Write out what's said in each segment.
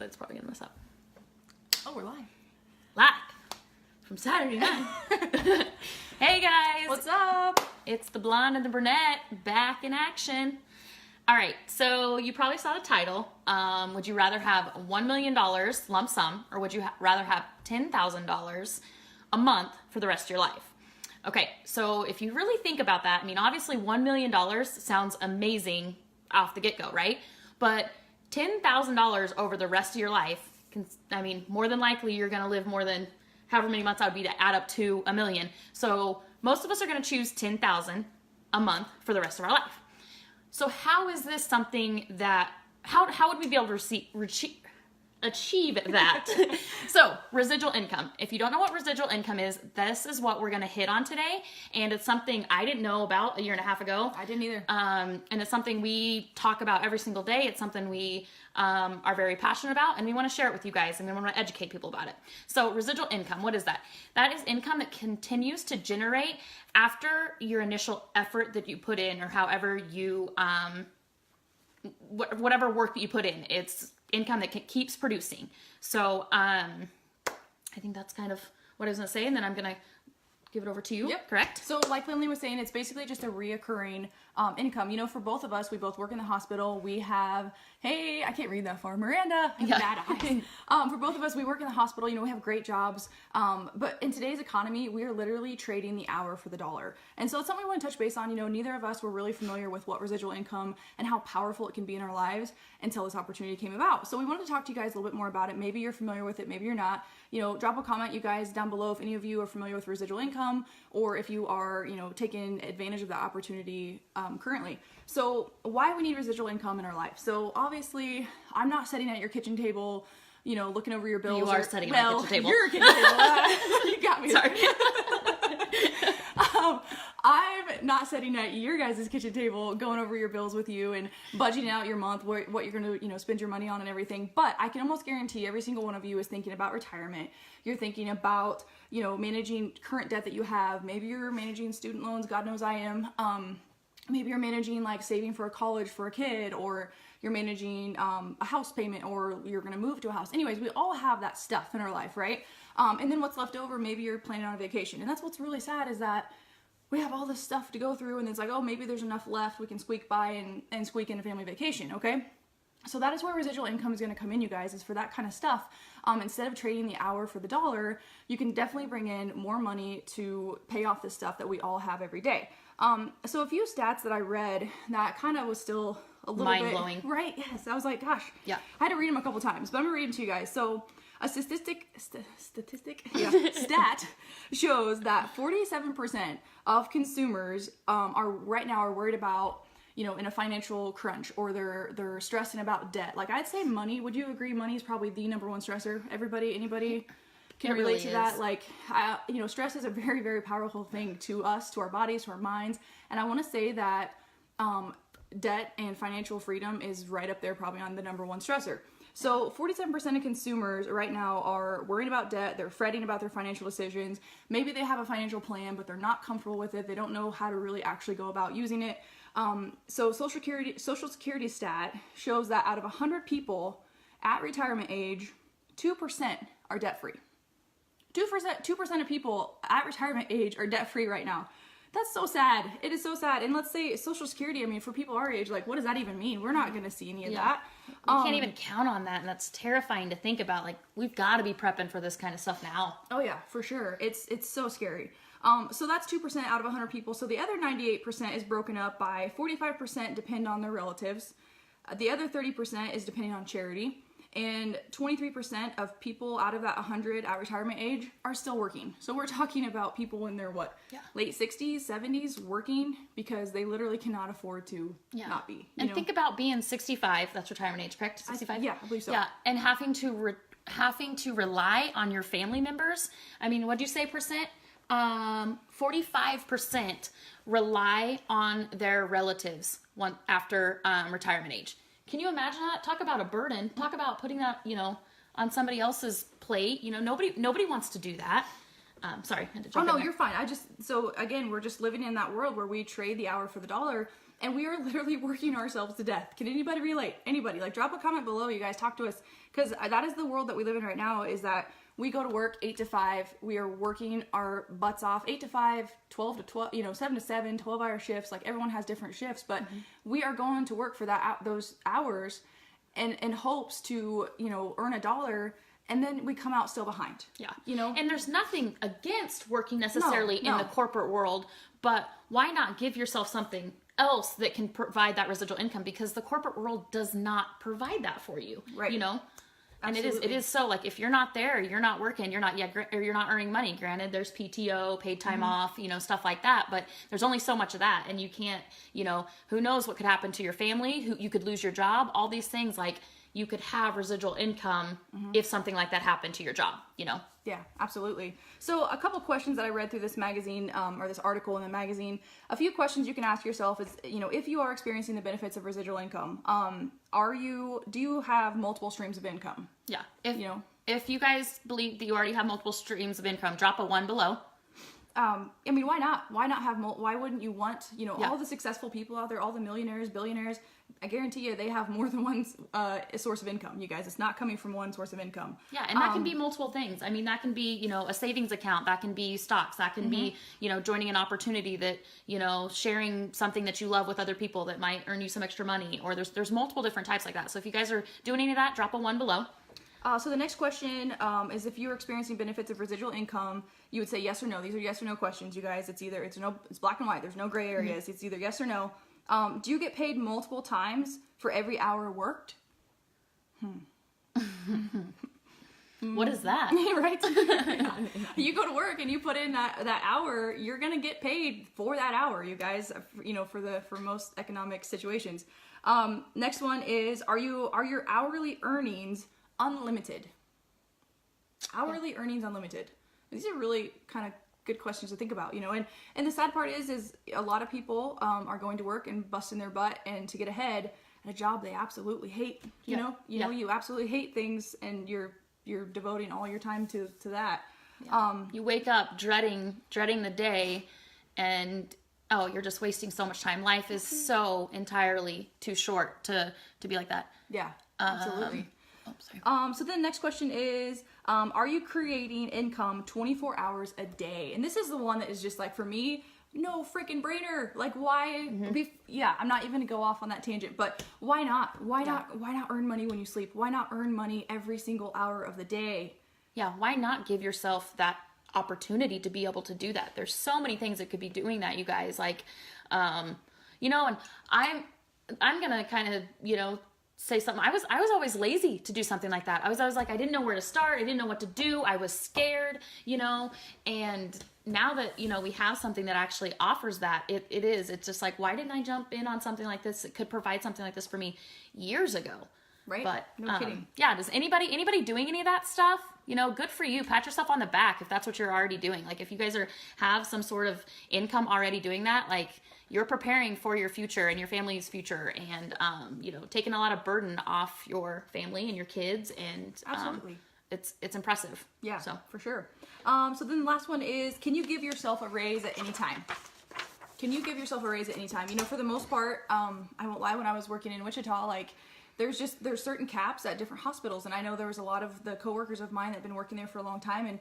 but it's probably gonna mess up. Oh, we're live. Live from Saturday night. Hey guys. What's up? It's the blonde and the brunette back in action. All right, so you probably saw the title. Would you rather have $1 million lump sum, or would you rather have $10,000 a month for the rest of your life? Okay, so if you really think about that, I mean, obviously $1 million sounds amazing off the get-go, right? But $10,000 over the rest of your life, more than likely you're going to live more than however many months that would be to add up to $1 million. So most of us are going to choose $10,000 a month for the rest of our life. So how is this something that, how would we be able to achieve that? So residual income. If you don't know what residual income is, this is what we're going to hit on today. And it's something I didn't know about a year and a half ago. I didn't either. And it's something we talk about every single day. It's something we are very passionate about, and we want to share it with you guys, and we want to educate people about it. So residual income, what is that? That is income that continues to generate after your initial effort that you put in, or however you, whatever work that you put in. It's income that keeps producing. So I think that's kind of what I was going to say, and then I'm going to give it over to you. Yep. Correct? So like Lindley was saying, it's basically just a reoccurring income. You know, for both of us, we both work in the hospital. We have, hey, I can't read that far. Miranda, I have bad eyes. For both of us, we work in the hospital. You know, we have great jobs. But in today's economy, we are literally trading the hour for the dollar. And so it's something we want to touch base on. You know, neither of us were really familiar with what residual income and how powerful it can be in our lives until this opportunity came about. So we wanted to talk to you guys a little bit more about it. Maybe you're familiar with it, maybe you're not. You know, drop a comment, you guys, down below if any of you are familiar with residual income, or if you are, you know, taking advantage of the opportunity currently. So why we need residual income in our life? So obviously, I'm not sitting at your kitchen table, you know, looking over your bills. You are sitting at the kitchen table. You're a kitchen table. You got me. Sorry. I'm not sitting at your guys' kitchen table going over your bills with you and budgeting out your month, what you're going to, you know, spend your money on and everything. But I can almost guarantee every single one of you is thinking about retirement. You're thinking about, you know, managing current debt that you have. Maybe you're managing student loans. God knows I am. Maybe you're managing like saving for a college for a kid, or you're managing a house payment, or you're going to move to a house. Anyways, we all have that stuff in our life, right? And then what's left over, maybe you're planning on a vacation. And that's what's really sad, is that we have all this stuff to go through, and it's like, oh, maybe there's enough left, we can squeak by and squeak in a family vacation, okay? So that is where residual income is going to come in, you guys, is for that kind of stuff. Instead of trading the hour for the dollar, you can definitely bring in more money to pay off the stuff that we all have every day. So a few stats that I read that kind of was still a little mind-blowing. bit, right? Yes, I was like, gosh, yeah, I had to read them a couple times, but I'm gonna read them to you guys. So a stat shows that 47% of consumers are right now worried about, you know, in a financial crunch, or they're stressing about debt. Like, I'd say money. Would you agree? Money is probably the number one stressor. Anybody can relate to that? Like, you know, stress is a very, very powerful thing to us, to our bodies, to our minds. And I want to say that debt and financial freedom is right up there, probably on the number one stressor. So 47% of consumers right now are worrying about debt. They're fretting about their financial decisions. Maybe they have a financial plan, but they're not comfortable with it. They don't know how to really actually go about using it. So Social Security stat shows that out of 100 people at retirement age, 2% are debt-free. 2% of people at retirement age are debt-free right now. That's so sad. It is so sad. And let's say Social Security, I mean, for people our age, like, what does that even mean? We're not going to see any of that. We can't even count on that, and that's terrifying to think about. Like, we've got to be prepping for this kind of stuff now. Oh yeah, for sure. It's so scary. So that's 2% out of 100 people. So the other 98% is broken up by 45% depend on their relatives. The other 30% is depending on charity. And 23% of people out of that 100 at retirement age are still working. So we're talking about people in their, late 60s, 70s working, because they literally cannot afford to not be. And think about being 65, that's retirement age, correct? 65? I believe so. Yeah, and having to rely on your family members. I mean, what'd you say percent? 45% rely on their relatives after retirement age. Can you imagine that? Talk about a burden. Talk about putting that, you know, on somebody else's plate. You know, nobody wants to do that. Sorry, I had to jump in there. You're fine. So again, we're just living in that world where we trade the hour for the dollar. and we are literally working ourselves to death. Can anybody relate? Anybody? Like, drop a comment below, you guys, talk to us, because that is the world that we live in right now, is that we go to work 8 to 5, we are working our butts off, 8 to 5, 12 to 12, 7 to 7, 12-hour shifts. Like, everyone has different shifts, but we are going to work for those hours in hopes to, earn $1, and then we come out still behind. Yeah. And there's nothing against working necessarily in the corporate world, but why not give yourself something else that can provide that residual income? Because the corporate world does not provide that for you. Right. And Absolutely. it is so, like, if you're not there, you're not working, you're not earning money. Granted, there's PTO, paid time off, stuff like that, but there's only so much of that, and you can't, who knows what could happen to your family, you could lose your job, all these things, like, you could have residual income if something like that happened to your job, Yeah, absolutely. So a couple questions that I read through this magazine, or this article in the magazine, a few questions you can ask yourself is, if you are experiencing the benefits of residual income, do you have multiple streams of income? Yeah. If you guys believe that you already have multiple streams of income, drop a 1 below. Why not? Why not have why wouldn't you want, all the successful people out there, all the millionaires, billionaires, I guarantee you they have more than one source of income, you guys. It's not coming from one source of income. Yeah, and that can be multiple things. I mean, that can be, a savings account, that can be stocks, that can be, joining an opportunity that, sharing something that you love with other people that might earn you some extra money, or there's multiple different types like that. So if you guys are doing any of that, drop a 1 below. So the next question is, if you're experiencing benefits of residual income, you would say yes or no. These are yes or no questions, you guys. It's black and white. There's no gray areas. It's either yes or no. Do you get paid multiple times for every hour worked? What is that? Right? You go to work and you put in that hour, you're gonna get paid for that hour, you guys. For most economic situations. Next one is, are your hourly earnings unlimited? Hourly earnings unlimited. These are really kind of good questions to think about, and the sad part is a lot of people are going to work and busting their butt and to get ahead at a job they absolutely hate. You absolutely hate things, and you're devoting all your time to that. You wake up dreading the day, and you're just wasting so much time. Life is so entirely too short to be like that. Yeah, absolutely. So then the next question is, are you creating income 24 hours a day? And this is the one that is just like, for me, no freaking brainer. Like, why? I'm not even gonna go off on that tangent, but why not? Why not earn money when you sleep? Why not earn money every single hour of the day? Yeah, why not give yourself that opportunity to be able to do that? There's so many things that could be doing that, you guys. Like, and I'm gonna kind of, say something. I was always lazy to do something like that. I was always like, I didn't know where to start. I didn't know what to do. I was scared, and now that, we have something that actually offers that, it's just like, why didn't I jump in on something like this? It could provide something like this for me years ago. Right. But no kidding. Yeah. Does anybody doing any of that stuff? Good for you. Pat yourself on the back if that's what you're already doing. Like, if you guys have some sort of income already doing that, like, you're preparing for your future and your family's future, and taking a lot of burden off your family and your kids, and absolutely, it's impressive. Yeah, so for sure. So then the last one is, can you give yourself a raise at any time? Can you give yourself a raise at any time? For the most part, I won't lie, when I was working in Wichita, like, there's certain caps at different hospitals, and I know there was a lot of the coworkers of mine that had been working there for a long time, and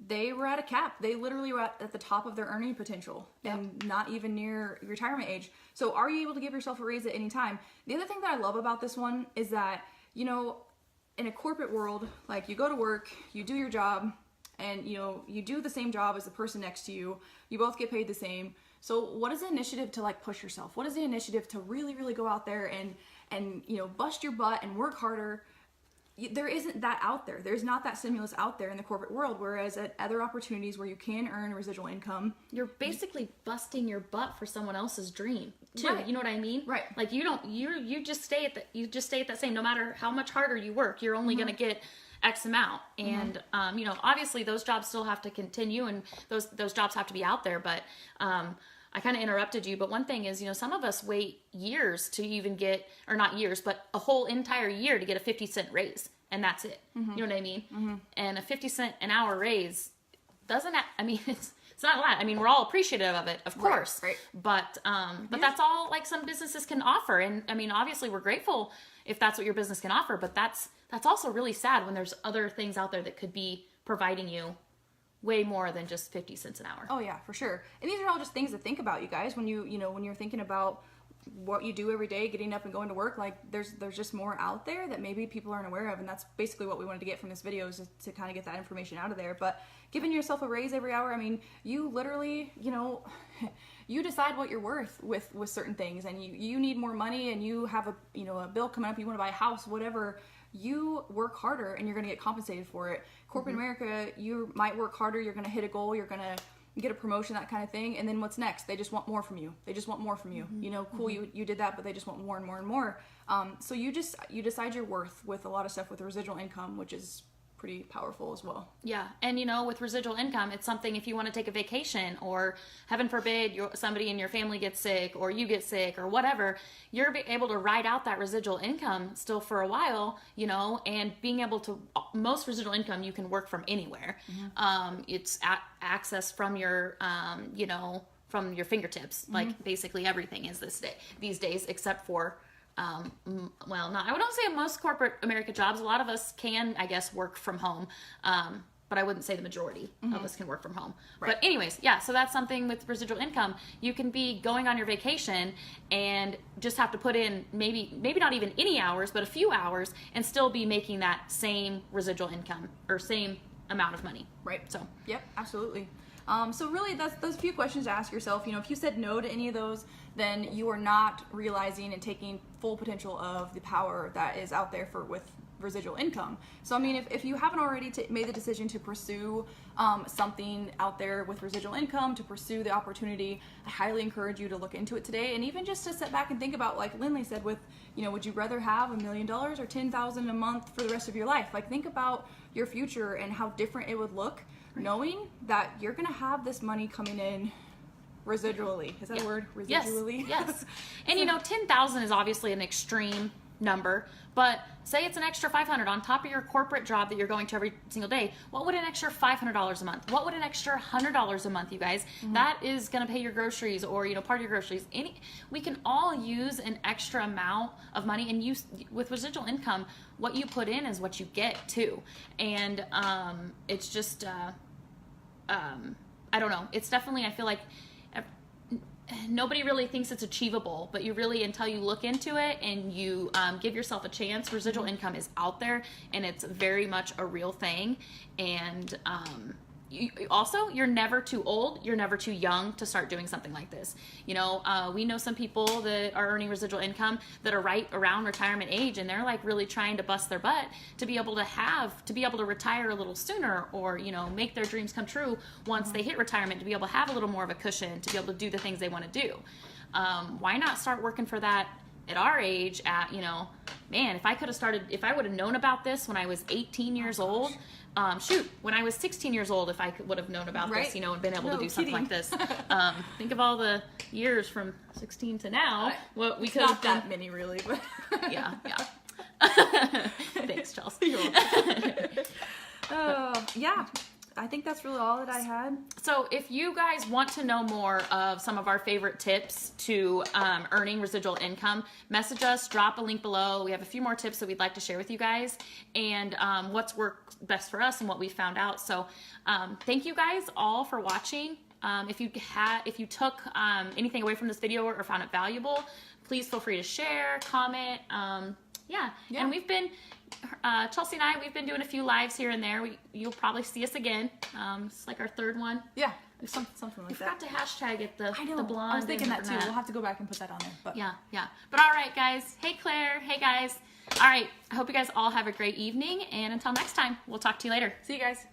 they were at a cap. They literally were at the top of their earning potential, and not even near retirement age. So are you able to give yourself a raise at any time? The other thing that I love about this one is that, in a corporate world, like, you go to work, you do your job, and you do the same job as the person next to you. You both get paid the same. So what is the initiative to, like, push yourself? What is the initiative to really, really go out there and bust your butt and work harder? There isn't that out there. There's not that stimulus out there in the corporate world, whereas at other opportunities where you can earn residual income, you're basically busting your butt for someone else's dream too. Right. You know what I mean? Right. Like, you just stay at that same, no matter how much harder you work, you're only going to get X amount. And, obviously those jobs still have to continue, and those jobs have to be out there. But, I kind of interrupted you, but one thing is, some of us wait years to even get, or not years, but a whole entire year to get a 50-cent raise, and that's it. You know what I mean? And a 50-cent an hour raise it's it's not a lot. I mean, we're all appreciative of it, of course. Right. But that's all like some businesses can offer. And I mean, obviously we're grateful if that's what your business can offer, but that's also really sad when there's other things out there that could be providing you way more than just 50 cents an hour. Oh yeah, for sure. And these are all just things to think about, you guys, when when you're thinking about what you do every day, getting up and going to work. Like there's just more out there that maybe people aren't aware of, and that's basically what we wanted to get from this video, is to kind of get that information out of there. But giving yourself a raise every hour, I mean, you literally, you decide what you're worth with certain things, and you need more money, and you have a bill coming up, you want to buy a house, whatever. You work harder and you're going to get compensated for it. Corporate America, you might work harder, you're going to hit a goal, you're going to get a promotion, that kind of thing, and then what's next? They just want more from you. They just want more from you. Cool, you did that, but they just want more and more and more. So you decide your worth with a lot of stuff with residual income, which is pretty powerful as well. Yeah, and with residual income, it's something, if you want to take a vacation, or heaven forbid somebody in your family gets sick, or you get sick, or whatever, you're able to ride out that residual income still for a while, and being able to, most residual income you can work from anywhere. It's access from your from your fingertips. Like basically everything is these days, except for I wouldn't say in most corporate America jobs. A lot of us can, I guess, work from home, but I wouldn't say the majority of us can work from home. Right. But anyways, yeah, so that's something with residual income. You can be going on your vacation and just have to put in maybe not even any hours, but a few hours, and still be making that same residual income or same amount of money. Right. So yep, absolutely. So really, that's those few questions to ask yourself. If you said no to any of those, then you are not realizing and taking full potential of the power that is out there with residual income. So I mean, if you haven't already made the decision to pursue something out there with residual income, to pursue the opportunity, I highly encourage you to look into it today, and even just to sit back and think about, like Lindley said, with would you rather have $1 million or $10,000 a month for the rest of your life? Like, think about your future and how different it would look, knowing that you're gonna have this money coming in residually. Is that a word? Residually? Yes. And 10,000 is obviously an extreme number, but say it's an extra 500 on top of your corporate job that you're going to every single day. What would an extra $500 a month? What would an extra $100 a month, you guys? That is going to pay your groceries, or part of your groceries. We can all use an extra amount of money, and with residual income, what you put in is what you get too. And it's just I don't know. It's definitely, I feel like nobody really thinks it's achievable, but you really, until you look into it and you give yourself a chance, residual income is out there, and it's very much a real thing. And you're never too old, you're never too young to start doing something like this. We know some people that are earning residual income that are right around retirement age, and they're like really trying to bust their butt to be able to retire a little sooner, or make their dreams come true once they hit retirement, to be able to have a little more of a cushion to be able to do the things they want to do. Why not start working for that at our age? Man, if I would have known about this when I was 18 years old, when I was 16 years old, if I would have known about this, and been able to do something like this. Think of all the years from 16 to now, what we could have done. Not that many, really, but yeah. Thanks, Chelsea. Yeah. I think that's really all that I had. So if you guys want to know more of some of our favorite tips to earning residual income, message us, drop a link below. We have a few more tips that we'd like to share with you guys, and what's worked best for us and what we found out. So thank you guys all for watching. If you took anything away from this video or found it valuable, please feel free to share, comment. Yeah. And we've been, Chelsea and we've been doing a few lives here and there. You'll probably see us again. It's like our third one. Yeah, something like that. We forgot to hashtag it, the blonde. I was thinking that too. We'll have to go back and put that on there. But yeah. But all right, guys. Hey, Claire. Hey, guys. All right. I hope you guys all have a great evening. And until next time, we'll talk to you later. See you guys.